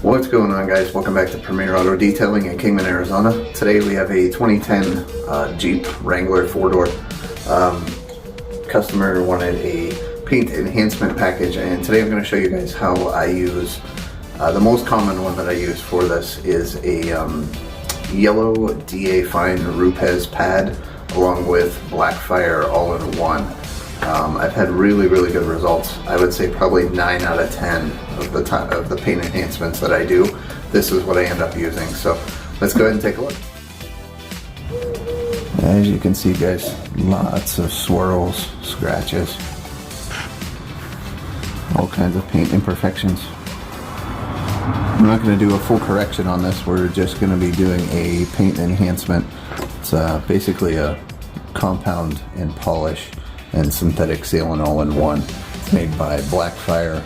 What's going on, guys? Welcome back to Premier Auto Detailing in Kingman, Arizona. Today we have a 2010 Jeep Wrangler 4-door. Customer wanted a paint enhancement package, and today I'm going to show you guys how I use the most common one that I use for this is a yellow DA Fine Rupes pad along with Blackfire all-in-one. I've had really good results. I would say probably 9 out of 10 of the paint enhancements that I do, this is what I end up using. So let's go ahead and take a look. As you can see, guys, lots of swirls, scratches, all kinds of paint imperfections. I'm not going to do a full correction on this. We're just going to be doing a paint enhancement. It's basically a compound and polish and synthetic sealant all-in-one. It's made by Blackfire.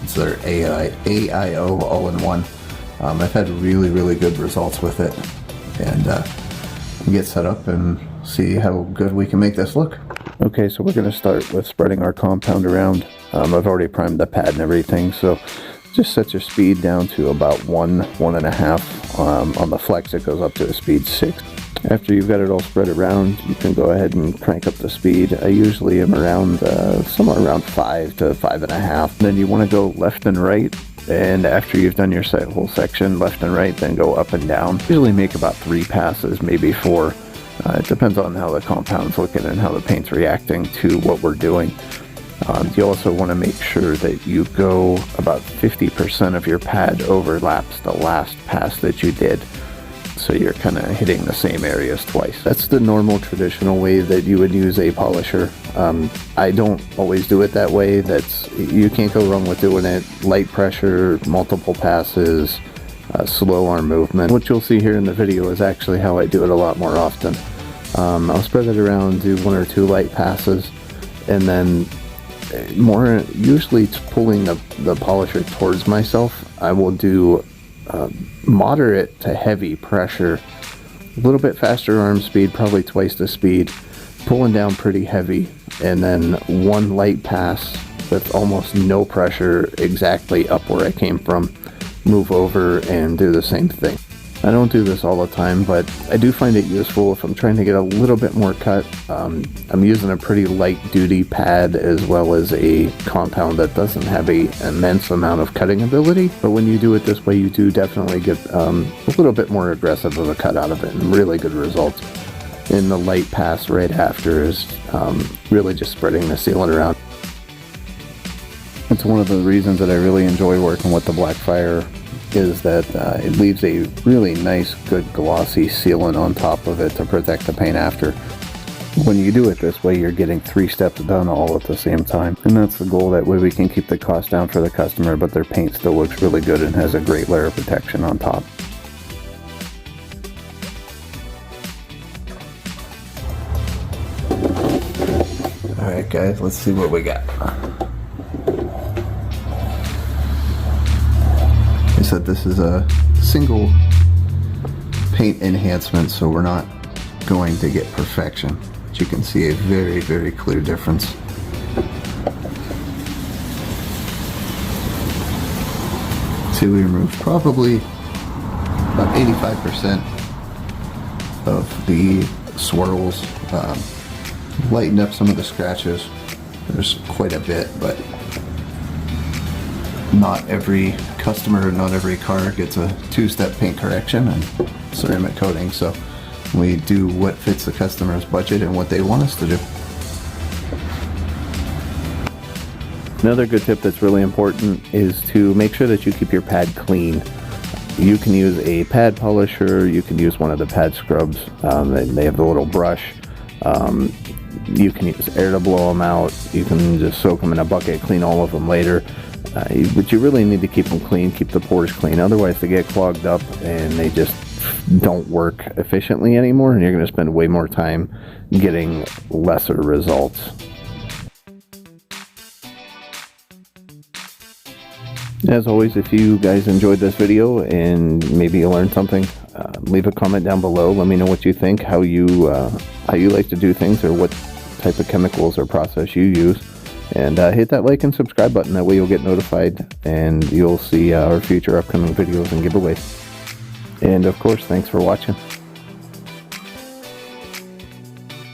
It's their AIO all-in-one. I've had really good results with it, and we'll get set up and see how good we can make this look. Okay, so we're going to start with spreading our compound around. I've already primed the pad and everything, so just set your speed down to about 1.5. On the flex it goes up to a speed 6. After you've got it all spread around, you can go ahead and crank up the speed. I usually am around somewhere around 5 to 5.5. Then you want to go left and right, and after you've done your whole section left and right, then go up and down. Usually make about 3 passes, maybe 4. It depends on how the compound's looking and how the paint's reacting to what we're doing. You also want to make sure that you go about 50% of your pad overlaps the last pass that you did. So you're kind of hitting the same areas twice. That's the normal traditional way that you would use a polisher. I don't always do it that way. You can't go wrong with doing it. Light pressure, multiple passes, slow arm movement. What you'll see here in the video is actually how I do it a lot more often. I'll spread it around, do 1 or 2 light passes, and then usually pulling the polisher towards myself, I will do moderate to heavy pressure, a little bit faster arm speed, probably twice the speed, pulling down pretty heavy, and then 1 light pass with almost no pressure exactly up where I came from, move over and do the same thing. I don't do this all the time, but I do find it useful if I'm trying to get a little bit more cut. I'm using a pretty light duty pad as well as a compound that doesn't have an immense amount of cutting ability, but when you do it this way you do definitely get a little bit more aggressive of a cut out of it and really good results. And the light pass right after is really just spreading the sealant around. It's one of the reasons that I really enjoy working with the Blackfire is that it leaves a really nice, good glossy sealant on top of it to protect the paint after. When you do it this way, you're getting 3 steps done all at the same time, and that's the goal. That way we can keep the cost down for the customer, but their paint still looks really good and has a great layer of protection on top. Alright guys, let's see what we got. I said this is a single paint enhancement, so we're not going to get perfection, but you can see a very clear difference. See, we removed probably about 85% of the swirls, lightened up some of the scratches. There's quite a bit, but not every customer, not every car gets a 2-step paint correction and ceramic coating, so we do what fits the customer's budget and what they want us to do. Another good tip that's really important is to make sure that you keep your pad clean. You can use a pad polisher, you can use one of the pad scrubs, they have the little brush. You can use air to blow them out, you can just soak them in a bucket, clean all of them later. But you really need to keep them clean, keep the pores clean, otherwise they get clogged up and they just don't work efficiently anymore, and you're going to spend way more time getting lesser results. As always, if you guys enjoyed this video and maybe you learned something, leave a comment down below. Let me know what you think, how you like to do things, or what type of chemicals or process you use. And hit that like and subscribe button. That way you'll get notified and you'll see our future upcoming videos and giveaways. And of course, thanks for watching.